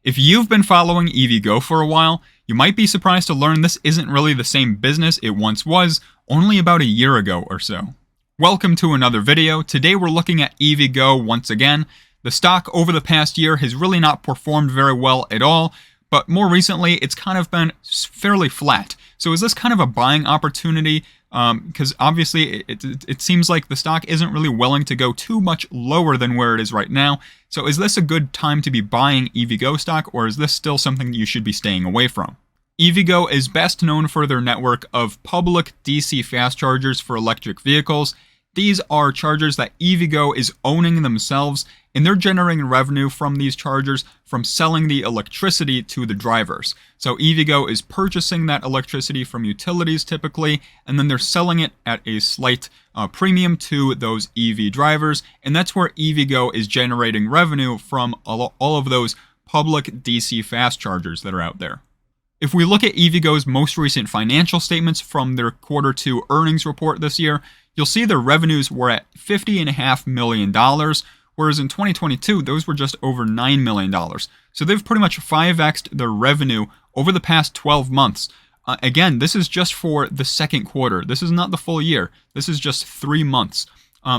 If you've been following EVgo for a while, you might be surprised to learn this isn't really the same business it once was, only about a year ago or so. Welcome to another video. Today we're looking at EVgo once again. The stock over the past year has really not performed very well at all, but more recently it's kind of been fairly flat. So is this kind of a buying opportunity? Because obviously it seems like the stock isn't really willing to go too much lower than where it is right now. So is this a good time to be buying EVgo stock, or is this still something you should be staying away from? EVgo is best known for their network of public DC fast chargers for electric vehicles. These are chargers that EVgo is owning themselves, and they're generating revenue from these chargers from selling the electricity to the drivers. So EVgo is purchasing that electricity from utilities typically, and then they're selling it at a slight premium to those EV drivers, and that's where EVgo is generating revenue from all of those public DC fast chargers that are out there. If we look at EVgo's most recent financial statements from their Q2 earnings report this year, you'll see their revenues were at $50.5 million, whereas in 2022, those were just over $9 million. So they've pretty much 5x'd their revenue over the past 12 months. Again, this is just for the second quarter. This is not the full year. This is just 3 months.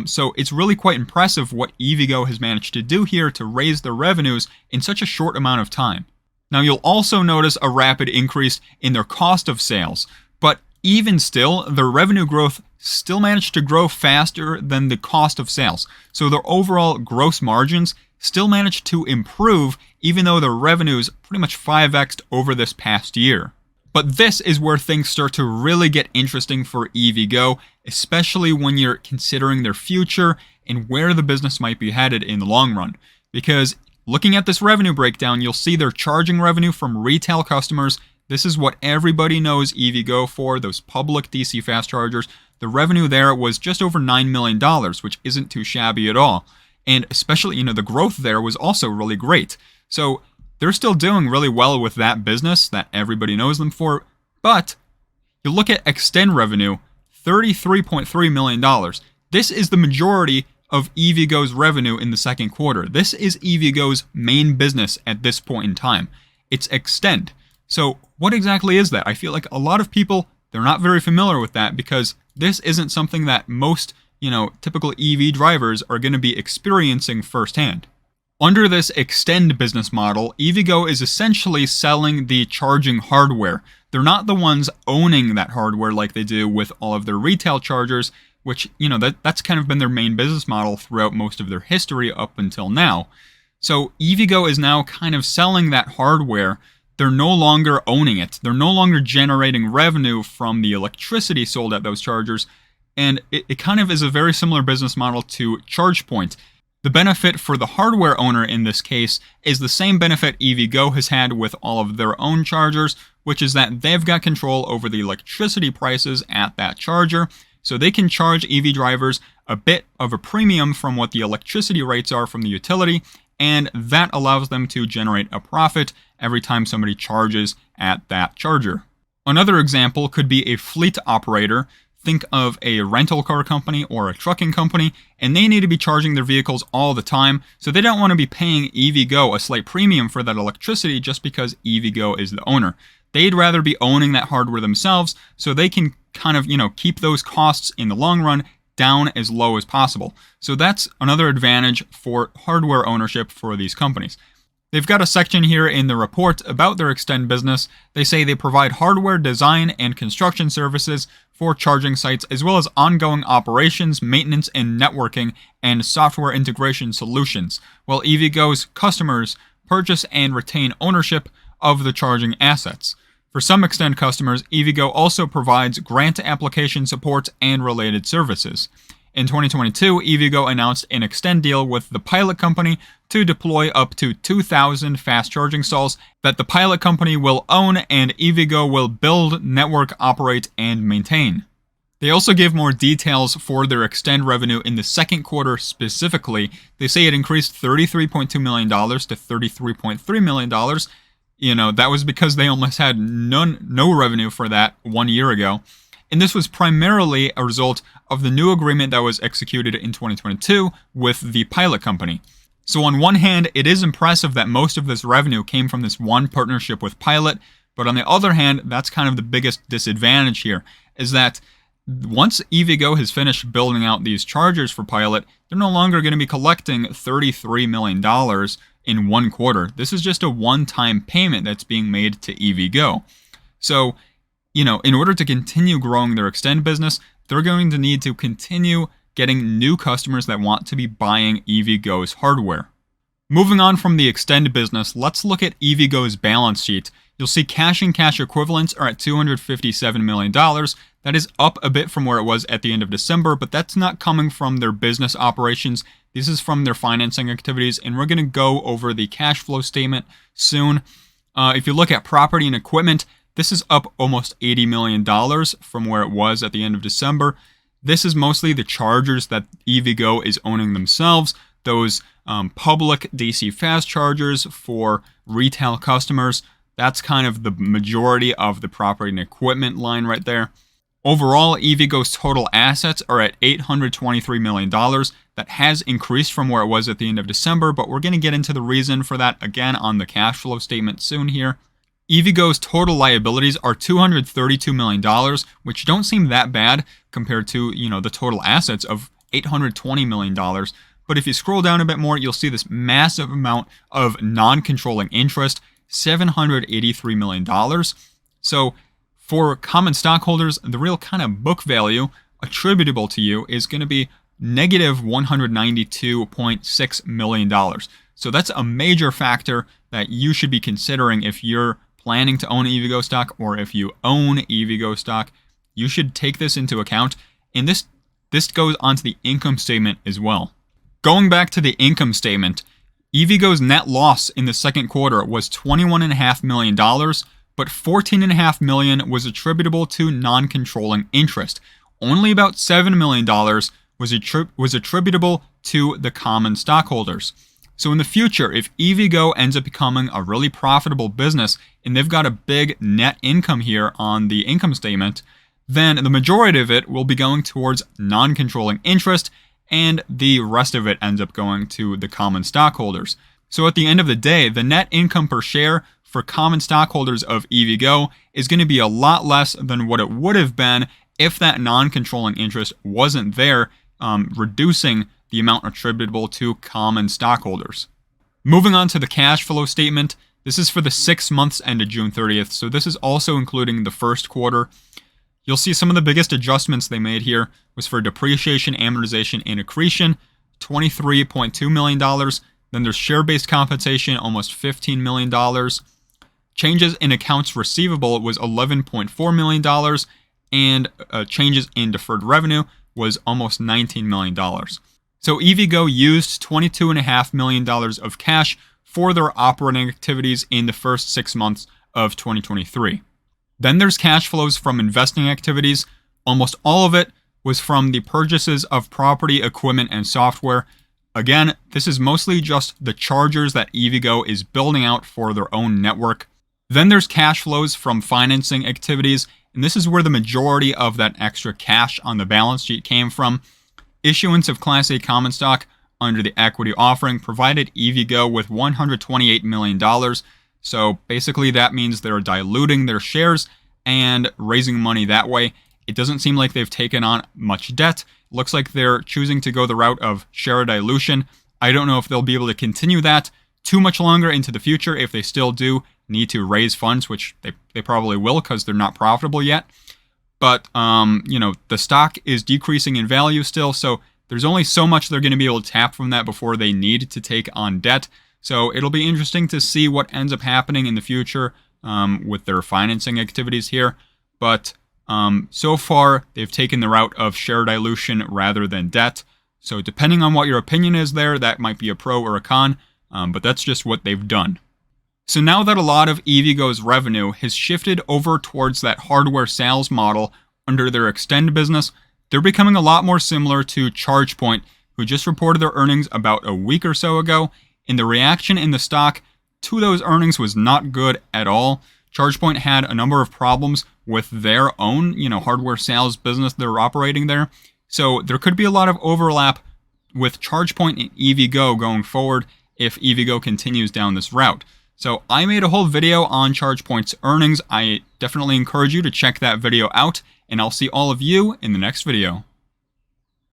So it's really quite impressive what EVgo has managed to do here to raise their revenues in such a short amount of time. Now, you'll also notice a rapid increase in their cost of sales, but even still, their revenue growth still managed to grow faster than the cost of sales. So their overall gross margins still managed to improve, even though their revenues pretty much 5x'd over this past year. But this is where things start to really get interesting for EVgo, especially when you're considering their future and where the business might be headed in the long run. Because looking at this revenue breakdown, you'll see their charging revenue from retail customers. This is what everybody knows EVgo for, those public DC fast chargers. The revenue there was just over $9 million, which isn't too shabby at all. And especially, the growth there was also really great. So they're still doing really well with that business that everybody knows them for. But you look at Extend revenue, $33.3 million. This is the majority of EVgo's revenue in the second quarter. This is EVgo's main business at this point in time. It's Extend. So what exactly is that? I feel like a lot of people, they're not very familiar with that because this isn't something that most, typical EV drivers are going to be experiencing firsthand. Under this Extend business model, EVgo is essentially selling the charging hardware. They're not the ones owning that hardware like they do with all of their retail chargers, which, that's kind of been their main business model throughout most of their history up until now. So EVgo is now kind of selling that hardware. They're no longer owning it. They're no longer generating revenue from the electricity sold at those chargers. And it kind of is a very similar business model to ChargePoint. The benefit for the hardware owner in this case is the same benefit EVgo has had with all of their own chargers, which is that they've got control over the electricity prices at that charger. So they can charge EV drivers a bit of a premium from what the electricity rates are from the utility, and that allows them to generate a profit every time somebody charges at that charger. Another example could be a fleet operator. Think of a rental car company or a trucking company, and they need to be charging their vehicles all the time, so they don't want to be paying EVgo a slight premium for that electricity just because EVgo is the owner. They'd rather be owning that hardware themselves so they can kind of, keep those costs in the long run down as low as possible. So that's another advantage for hardware ownership for these companies. They've got a section here in the report about their Extend business. They say they provide hardware design and construction services for charging sites, as well as ongoing operations, maintenance, and networking, and software integration solutions, while EVgo's customers purchase and retain ownership of the charging assets. For some Extend customers, EVgo also provides grant application support and related services. In 2022, EVgo announced an Extend deal with the Pilot Company to deploy up to 2,000 fast charging stalls that the Pilot Company will own and EVgo will build, network, operate, and maintain. They also give more details for their Extend revenue in the second quarter specifically. They say it increased $33.2 million to $33.3 million. That was because they almost had no revenue for that 1 year ago. And this was primarily a result of the new agreement that was executed in 2022 with the Pilot Company. So on one hand, it is impressive that most of this revenue came from this one partnership with Pilot, but on the other hand, that's kind of the biggest disadvantage here, is that once EVgo has finished building out these chargers for Pilot, they're no longer going to be collecting $33 million in one quarter. This is just a one-time payment that's being made to EVgo. So, in order to continue growing their Extend business, they're going to need to continue getting new customers that want to be buying EVgo's hardware. Moving on from the Extend business, let's look at EVgo's balance sheet. You'll see cash and cash equivalents are at $257 million. That is up a bit from where it was at the end of December, but that's not coming from their business operations. This is from their financing activities, and we're going to go over the cash flow statement soon. If you look at property and equipment, this is up almost $80 million from where it was at the end of December. This is mostly the chargers that EVgo is owning themselves, those public DC fast chargers for retail customers. That's kind of the majority of the property and equipment line right there. Overall, EVgo's total assets are at $823 million. That has increased from where it was at the end of December, but we're going to get into the reason for that again on the cash flow statement soon here. EVgo's total liabilities are $232 million, which don't seem that bad compared to, the total assets of $820 million. But if you scroll down a bit more, you'll see this massive amount of non-controlling interest, $783 million. So for common stockholders, the real kind of book value attributable to you is going to be negative $192.6 million. So that's a major factor that you should be considering if you're planning to own EVgo stock, or if you own EVgo stock. You should take this into account, and this goes onto the income statement as well. Going back to the income statement, EVgo's net loss in the second quarter was $21.5 million, but $14.5 million was attributable to non-controlling interest. Only about $7 million was attributable to the common stockholders. So in the future, if EVgo ends up becoming a really profitable business and they've got a big net income here on the income statement, then the majority of it will be going towards non-controlling interest, and the rest of it ends up going to the common stockholders. So at the end of the day, the net income per share for common stockholders of EVgo is going to be a lot less than what it would have been if that non-controlling interest wasn't there, reducing the amount attributable to common stockholders. Moving on to the cash flow statement, this is for the 6 months ended June 30th, so this is also including the first quarter. You'll see some of the biggest adjustments they made here was for depreciation, amortization, and accretion, $23.2 million. Then there's share-based compensation, almost $15 million. Changes in accounts receivable was $11.4 million, and changes in deferred revenue was almost $19 million. So EVgo used $22.5 million of cash for their operating activities in the first 6 months of 2023. Then there's cash flows from investing activities. Almost all of it was from the purchases of property, equipment, and software. Again, this is mostly just the chargers that EVgo is building out for their own network. Then there's cash flows from financing activities, and this is where the majority of that extra cash on the balance sheet came from. Issuance of Class A common stock under the equity offering provided EVgo with $128 million. So basically that means they're diluting their shares and raising money that way. It doesn't seem like they've taken on much debt. It looks like they're choosing to go the route of share dilution. I don't know if they'll be able to continue that too much longer into the future if they still do need to raise funds, which they probably will because they're not profitable yet. But, the stock is decreasing in value still, so there's only so much they're going to be able to tap from that before they need to take on debt. So it'll be interesting to see what ends up happening in the future with their financing activities here. But so far, they've taken the route of share dilution rather than debt. So depending on what your opinion is there, that might be a pro or a con, but that's just what they've done. So now that a lot of EVgo's revenue has shifted over towards that hardware sales model under their Extend business, they're becoming a lot more similar to ChargePoint, who just reported their earnings about a week or so ago, and the reaction in the stock to those earnings was not good at all. ChargePoint had a number of problems with their own, hardware sales business they're operating there. So there could be a lot of overlap with ChargePoint and EVgo going forward, if EVgo continues down this route. So I made a whole video on ChargePoint's earnings. I definitely encourage you to check that video out, and I'll see all of you in the next video.